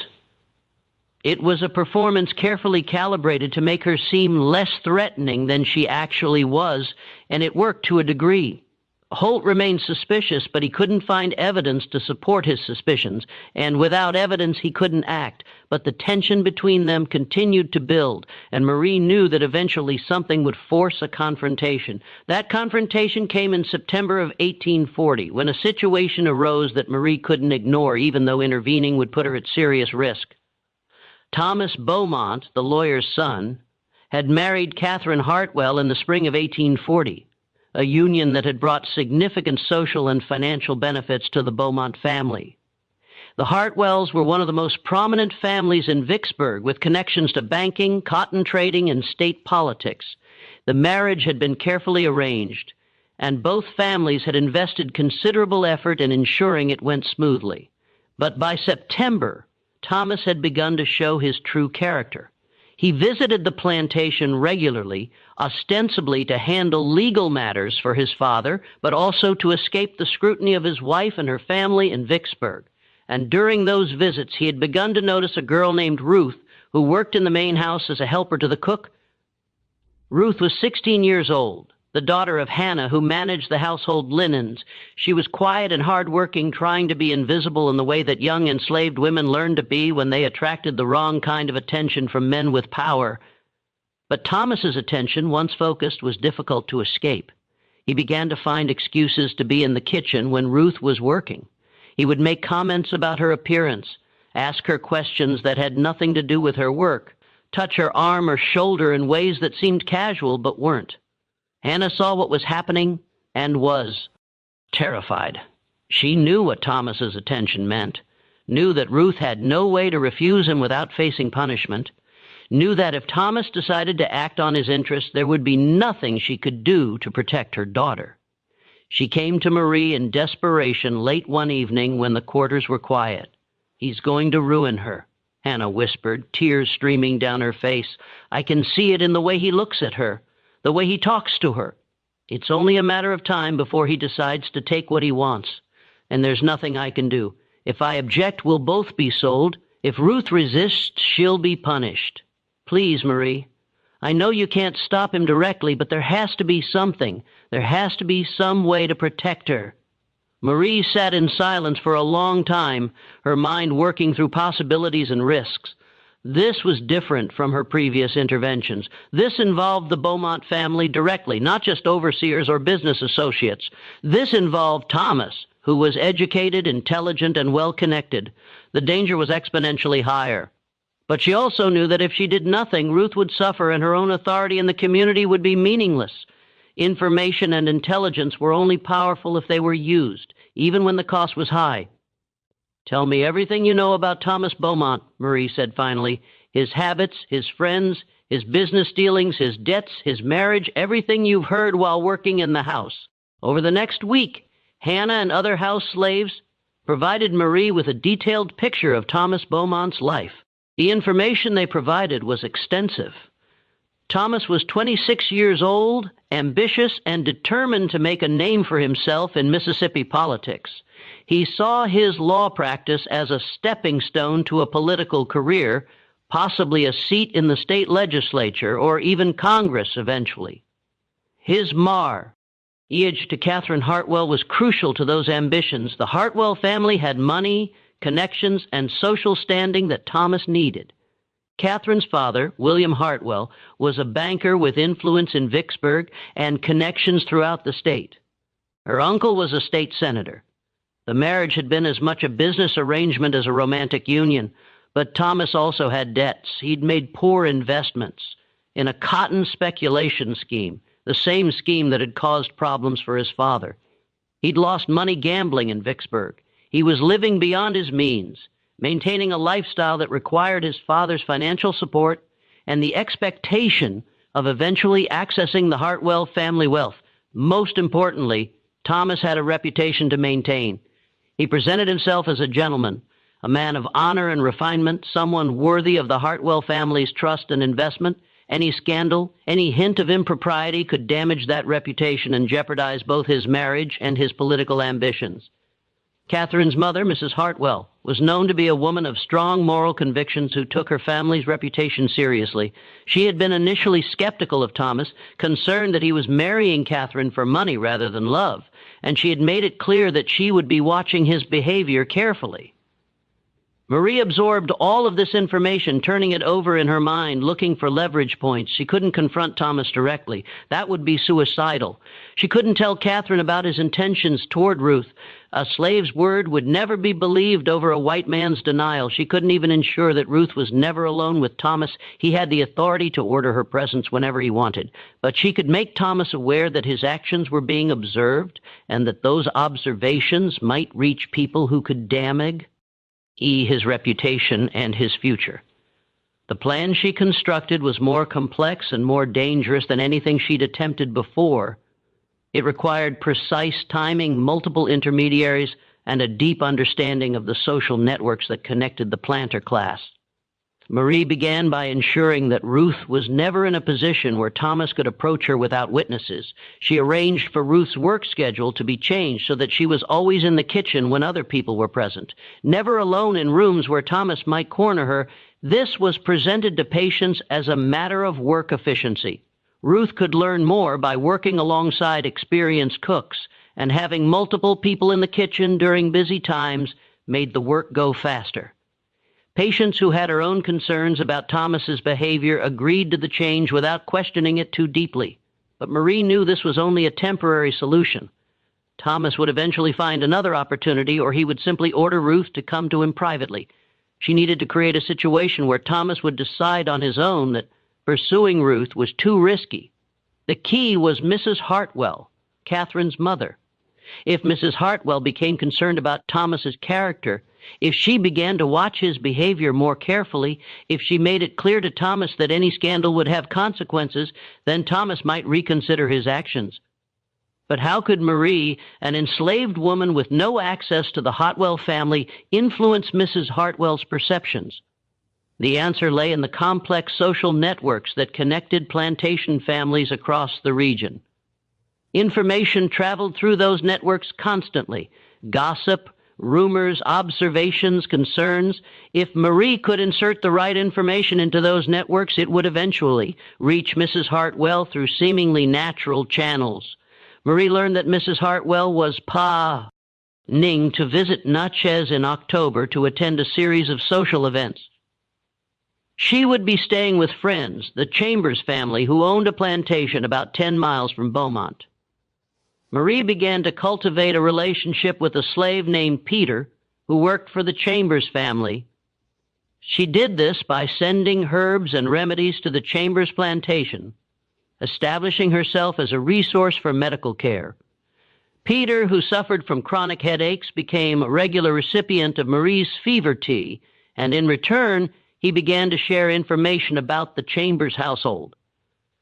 It was a performance carefully calibrated to make her seem less threatening than she actually was, and it worked to a degree. Holt remained suspicious, but he couldn't find evidence to support his suspicions, and without evidence he couldn't act. But the tension between them continued to build, and Marie knew that eventually something would force a confrontation. That confrontation came in September of 1840, when a situation arose that Marie couldn't ignore, even though intervening would put her at serious risk. Thomas Beaumont, the lawyer's son, had married Catherine Hartwell in the spring of 1840, a union that had brought significant social and financial benefits to the Beaumont family. The Hartwells were one of the most prominent families in Vicksburg, with connections to banking, cotton trading, and state politics. The marriage had been carefully arranged, and both families had invested considerable effort in ensuring it went smoothly. But by September, Thomas had begun to show his true character. He visited the plantation regularly, ostensibly to handle legal matters for his father, but also to escape the scrutiny of his wife and her family in Vicksburg. And during those visits, he had begun to notice a girl named Ruth, who worked in the main house as a helper to the cook. Ruth was 16 years old, the daughter of Hannah, who managed the household linens. She was quiet and hardworking, trying to be invisible in the way that young enslaved women learned to be when they attracted the wrong kind of attention from men with power. But Thomas's attention, once focused, was difficult to escape. He began to find excuses to be in the kitchen when Ruth was working. He would make comments about her appearance, ask her questions that had nothing to do with her work, touch her arm or shoulder in ways that seemed casual but weren't. Hannah saw what was happening and was terrified. She knew what Thomas's attention meant, knew that Ruth had no way to refuse him without facing punishment, knew that if Thomas decided to act on his interests, there would be nothing she could do to protect her daughter. She came to Marie in desperation late one evening when the quarters were quiet. "He's going to ruin her," Hannah whispered, tears streaming down her face. "I can see it in the way he looks at her, the way he talks to her. It's only a matter of time before he decides to take what he wants, and there's nothing I can do. If I object, we'll both be sold. If Ruth resists, she'll be punished. Please, Marie, I know you can't stop him directly, but there has to be something. There has to be some way to protect her." Marie sat in silence for a long time, her mind working through possibilities and risks. This was different from her previous interventions. This involved the Beaumont family directly, not just overseers or business associates. This involved Thomas, who was educated, intelligent, and well-connected. The danger was exponentially higher. But she also knew that if she did nothing, Ruth would suffer and her own authority in the community would be meaningless. Information and intelligence were only powerful if they were used, even when the cost was high. "Tell me everything you know about Thomas Beaumont," Marie said finally. "His habits, his friends, his business dealings, his debts, his marriage, everything you've heard while working in the house." Over the next week, Hannah and other house slaves provided Marie with a detailed picture of Thomas Beaumont's life. The information they provided was extensive. Thomas was 26 years old, ambitious, and determined to make a name for himself in Mississippi politics. He saw his law practice as a stepping stone to a political career, possibly a seat in the state legislature or even Congress eventually. His marriage to Catherine Hartwell was crucial to those ambitions. The Hartwell family had money, connections, and social standing that Thomas needed. Catherine's father, William Hartwell, was a banker with influence in Vicksburg and connections throughout the state. Her uncle was a state senator. The marriage had been as much a business arrangement as a romantic union, but Thomas also had debts. He'd made poor investments in a cotton speculation scheme, the same scheme that had caused problems for his father. He'd lost money gambling in Vicksburg. He was living beyond his means, maintaining a lifestyle that required his father's financial support and the expectation of eventually accessing the Hartwell family wealth. Most importantly, Thomas had a reputation to maintain. He presented himself as a gentleman, a man of honor and refinement, someone worthy of the Hartwell family's trust and investment. Any scandal, any hint of impropriety could damage that reputation and jeopardize both his marriage and his political ambitions. Catherine's mother, Mrs. Hartwell, was known to be a woman of strong moral convictions who took her family's reputation seriously. She had been initially skeptical of Thomas, concerned that he was marrying Catherine for money rather than love, and she had made it clear that she would be watching his behavior carefully. Marie absorbed all of this information, turning it over in her mind, looking for leverage points. She couldn't confront Thomas directly. That would be suicidal. She couldn't tell Catherine about his intentions toward Ruth. A slave's word would never be believed over a white man's denial. She couldn't even ensure that Ruth was never alone with Thomas. He had the authority to order her presence whenever he wanted. But she could make Thomas aware that his actions were being observed and that those observations might reach people who could damage his reputation and his future. The plan she constructed was more complex and more dangerous than anything she'd attempted before. It required precise timing, multiple intermediaries, and a deep understanding of the social networks that connected the planter class. Marie began by ensuring that Ruth was never in a position where Thomas could approach her without witnesses. She arranged for Ruth's work schedule to be changed so that she was always in the kitchen when other people were present, never alone in rooms where Thomas might corner her. This was presented to patients as a matter of work efficiency. Ruth could learn more by working alongside experienced cooks, and having multiple people in the kitchen during busy times made the work go faster. Patients who had her own concerns about Thomas's behavior agreed to the change without questioning it too deeply. But Marie knew this was only a temporary solution. Thomas would eventually find another opportunity, or he would simply order Ruth to come to him privately. She needed to create a situation where Thomas would decide on his own that pursuing Ruth was too risky. The key was Mrs. Hartwell, Catherine's mother. If Mrs. Hartwell became concerned about Thomas's character, if she began to watch his behavior more carefully, if she made it clear to Thomas that any scandal would have consequences, then Thomas might reconsider his actions. But how could Marie, an enslaved woman with no access to the Hartwell family, influence Mrs. Hartwell's perceptions? The answer lay in the complex social networks that connected plantation families across the region. Information traveled through those networks constantly. Gossip, rumors, observations, concerns. If Marie could insert the right information into those networks, it would eventually reach Mrs. Hartwell through seemingly natural channels. Marie learned that Mrs. Hartwell was planning to visit Natchez in October to attend a series of social events. She would be staying with friends, the Chambers family, who owned a plantation about 10 miles from Beaumont. Marie began to cultivate a relationship with a slave named Peter, who worked for the Chambers family. She did this by sending herbs and remedies to the Chambers plantation, establishing herself as a resource for medical care. Peter, who suffered from chronic headaches, became a regular recipient of Marie's fever tea, and in return, he began to share information about the Chambers household.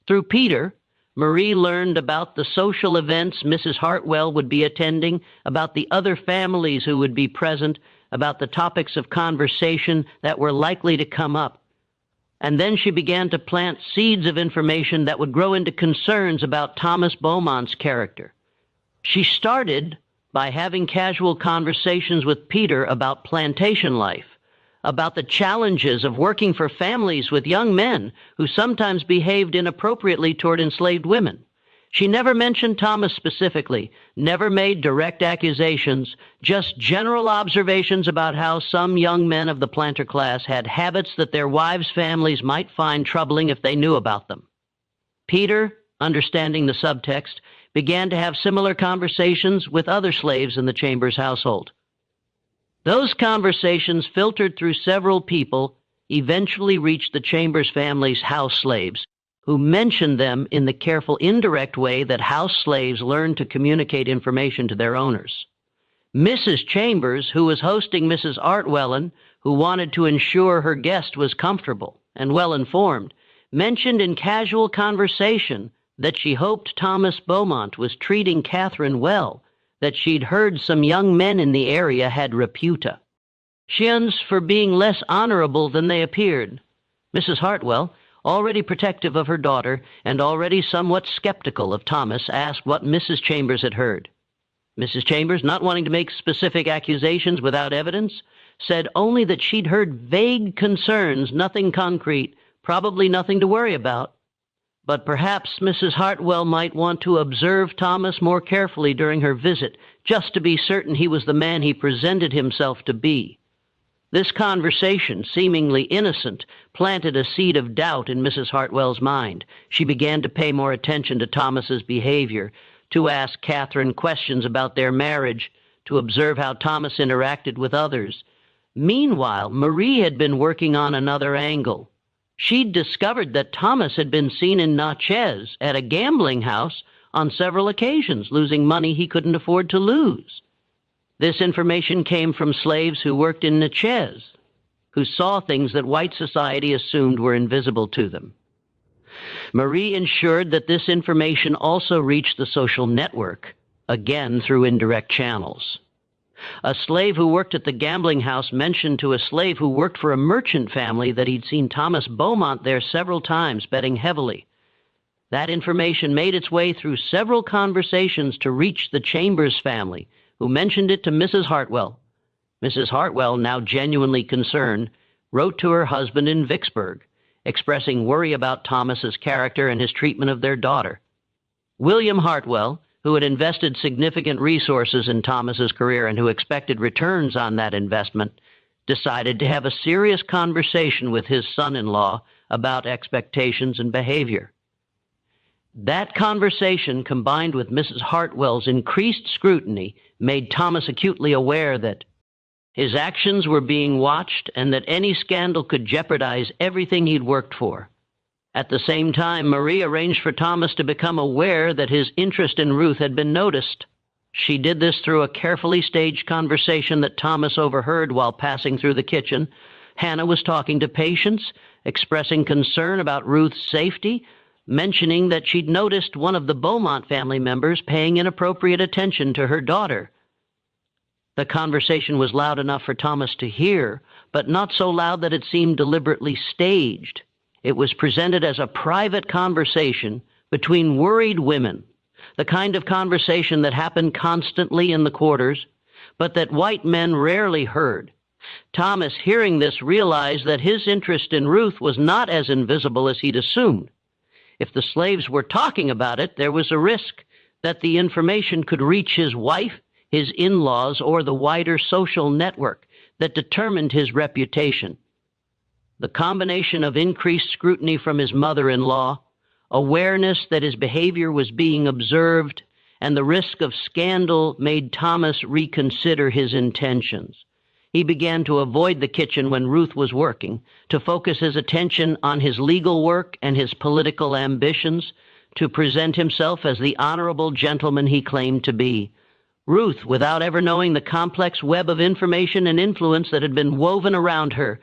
Through Peter, Marie learned about the social events Mrs. Hartwell would be attending, about the other families who would be present, about the topics of conversation that were likely to come up. And then she began to plant seeds of information that would grow into concerns about Thomas Beaumont's character. She started by having casual conversations with Peter about plantation life, about the challenges of working for families with young men who sometimes behaved inappropriately toward enslaved women. She never mentioned Thomas specifically, never made direct accusations, just general observations about how some young men of the planter class had habits that their wives' families might find troubling if they knew about them. Peter, understanding the subtext, began to have similar conversations with other slaves in the Chambers household. Those conversations, filtered through several people, eventually reached the Chambers family's house slaves, who mentioned them in the careful indirect way that house slaves learn to communicate information to their owners. Mrs. Chambers, who was hosting Mrs. Artwellen, who wanted to ensure her guest was comfortable and well-informed, mentioned in casual conversation that she hoped Thomas Beaumont was treating Catherine well, that she'd heard some young men in the area had reputa. Shians for being less honorable than they appeared. Mrs. Hartwell, already protective of her daughter and already somewhat skeptical of Thomas, asked what Mrs. Chambers had heard. Mrs. Chambers, not wanting to make specific accusations without evidence, said only that she'd heard vague concerns, nothing concrete, probably nothing to worry about. But perhaps Mrs. Hartwell might want to observe Thomas more carefully during her visit, just to be certain he was the man he presented himself to be. This conversation, seemingly innocent, planted a seed of doubt in Mrs. Hartwell's mind. She began to pay more attention to Thomas's behavior, to ask Catherine questions about their marriage, to observe how Thomas interacted with others. Meanwhile, Marie had been working on another angle. She'd discovered that Thomas had been seen in Natchez at a gambling house on several occasions, losing money he couldn't afford to lose. This information came from slaves who worked in Natchez, who saw things that white society assumed were invisible to them. Marie ensured that this information also reached the social network, again through indirect channels. A slave who worked at the gambling house mentioned to a slave who worked for a merchant family that he'd seen Thomas Beaumont there several times, betting heavily. That information made its way through several conversations to reach the Chambers family, who mentioned it to Mrs. Hartwell. Mrs. Hartwell, now genuinely concerned, wrote to her husband in Vicksburg, expressing worry about Thomas's character and his treatment of their daughter. William Hartwell, who had invested significant resources in Thomas's career and who expected returns on that investment, decided to have a serious conversation with his son-in-law about expectations and behavior. That conversation, combined with Mrs. Hartwell's increased scrutiny, made Thomas acutely aware that his actions were being watched and that any scandal could jeopardize everything he'd worked for. At the same time, Marie arranged for Thomas to become aware that his interest in Ruth had been noticed. She did this through a carefully staged conversation that Thomas overheard while passing through the kitchen. Hannah was talking to patients, expressing concern about Ruth's safety, mentioning that she'd noticed one of the Beaumont family members paying inappropriate attention to her daughter. The conversation was loud enough for Thomas to hear, but not so loud that it seemed deliberately staged. It was presented as a private conversation between worried women, the kind of conversation that happened constantly in the quarters, but that white men rarely heard. Thomas, hearing this, realized that his interest in Ruth was not as invisible as he'd assumed. If the slaves were talking about it, there was a risk that the information could reach his wife, his in-laws, or the wider social network that determined his reputation. The combination of increased scrutiny from his mother-in-law, awareness that his behavior was being observed, and the risk of scandal made Thomas reconsider his intentions. He began to avoid the kitchen when Ruth was working, to focus his attention on his legal work and his political ambitions, to present himself as the honorable gentleman he claimed to be. Ruth, without ever knowing the complex web of information and influence that had been woven around her,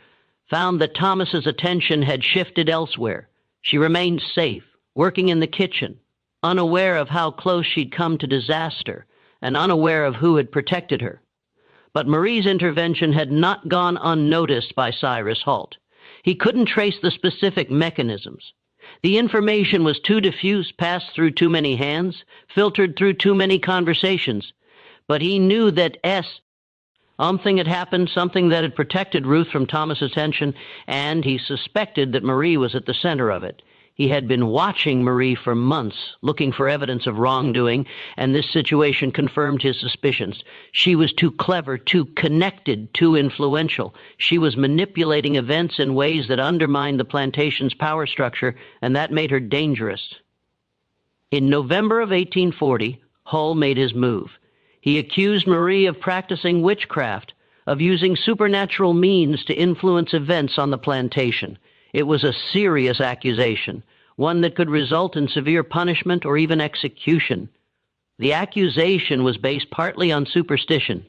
found that Thomas's attention had shifted elsewhere. She remained safe, working in the kitchen, unaware of how close she'd come to disaster and unaware of who had protected her. But Marie's intervention had not gone unnoticed by Cyrus Holt. He couldn't trace the specific mechanisms. The information was too diffuse, passed through too many hands, filtered through too many conversations. But he knew that something had happened, something that had protected Ruth from Thomas' attention, and he suspected that Marie was at the center of it. He had been watching Marie for months, looking for evidence of wrongdoing, and this situation confirmed his suspicions. She was too clever, too connected, too influential. She was manipulating events in ways that undermined the plantation's power structure, and that made her dangerous. In November of 1840, Hull made his move. He accused Marie of practicing witchcraft, of using supernatural means to influence events on the plantation. It was a serious accusation, one that could result in severe punishment or even execution. The accusation was based partly on superstition.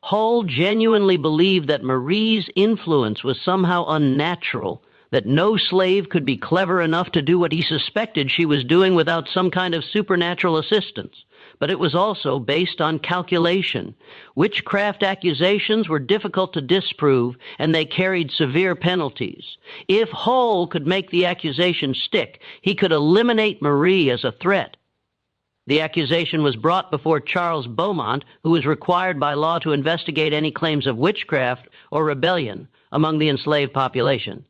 Hull genuinely believed that Marie's influence was somehow unnatural, that no slave could be clever enough to do what he suspected she was doing without some kind of supernatural assistance. But it was also based on calculation. Witchcraft accusations were difficult to disprove, and they carried severe penalties. If Hull could make the accusation stick, he could eliminate Marie as a threat. The accusation was brought before Charles Beaumont, who was required by law to investigate any claims of witchcraft or rebellion among the enslaved population.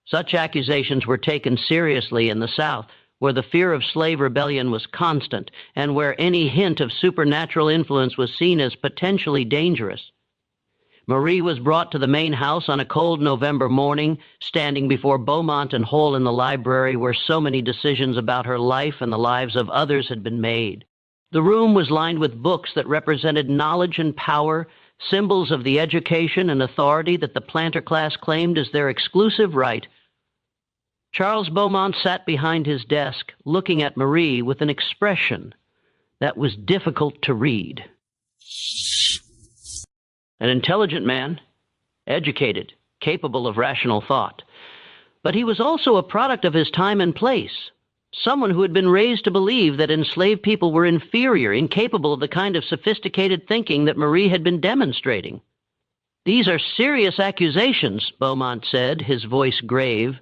Such accusations were taken seriously in the South, where the fear of slave rebellion was constant, and where any hint of supernatural influence was seen as potentially dangerous. Marie was brought to the main house on a cold November morning, standing before Beaumont and Hull in the library where so many decisions about her life and the lives of others had been made. The room was lined with books that represented knowledge and power, symbols of the education and authority that the planter class claimed as their exclusive right. Charles Beaumont sat behind his desk, looking at Marie with an expression that was difficult to read. An intelligent man, educated, capable of rational thought. But he was also a product of his time and place, someone who had been raised to believe that enslaved people were inferior, incapable of the kind of sophisticated thinking that Marie had been demonstrating. "These are serious accusations," Beaumont said, his voice grave.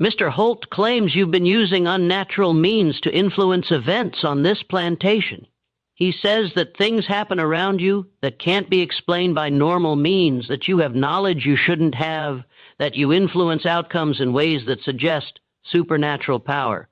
"Mr. Holt claims you've been using unnatural means to influence events on this plantation. He says that things happen around you that can't be explained by normal means, that you have knowledge you shouldn't have, that you influence outcomes in ways that suggest supernatural power.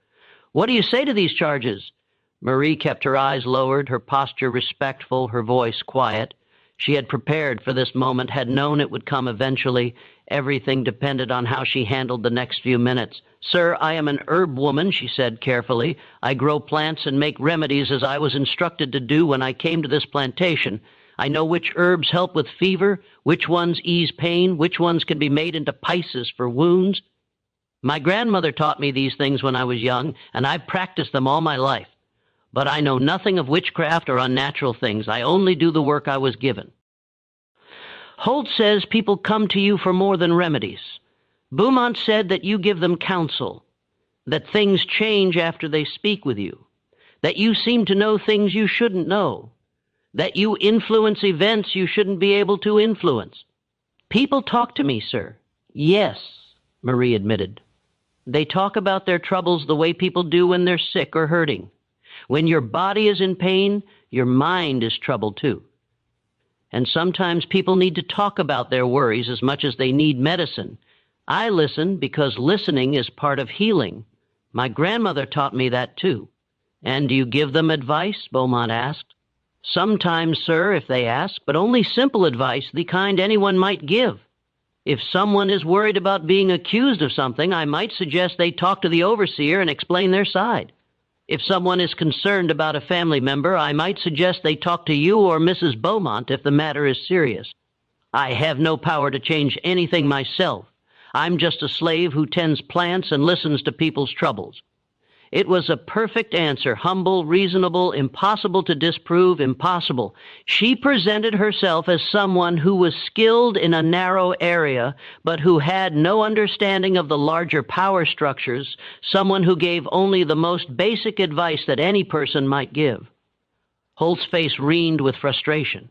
What do you say to these charges?" Marie kept her eyes lowered, her posture respectful, her voice quiet. She had prepared for this moment, had known it would come eventually. Everything depended on how she handled the next few minutes. "Sir, I am an herb woman," she said carefully. "I grow plants and make remedies as I was instructed to do when I came to this plantation. I know which herbs help with fever, which ones ease pain, which ones can be made into pices for wounds. My grandmother taught me these things when I was young, and I've practiced them all my life. But I know nothing of witchcraft or unnatural things. I only do the work I was given." Holt says people come to you for more than remedies. Beaumont said that you give them counsel, that things change after they speak with you, that you seem to know things you shouldn't know, that you influence events you shouldn't be able to influence. "People talk to me, sir." "Yes," Marie admitted. "They talk about their troubles the way people do when they're sick or hurting. When your body is in pain, your mind is troubled too. And sometimes people need to talk about their worries as much as they need medicine. I listen because listening is part of healing. My grandmother taught me that too." "And do you give them advice?" Beaumont asked. "Sometimes, sir, if they ask, but only simple advice, the kind anyone might give. If someone is worried about being accused of something, I might suggest they talk to the overseer and explain their side. If someone is concerned about a family member, I might suggest they talk to you or Mrs. Beaumont if the matter is serious. I have no power to change anything myself. I'm just a slave who tends plants and listens to people's troubles." It was a perfect answer, humble, reasonable, impossible to disprove, impossible. She presented herself as someone who was skilled in a narrow area, but who had no understanding of the larger power structures, someone who gave only the most basic advice that any person might give. Holt's face wrinkled with frustration.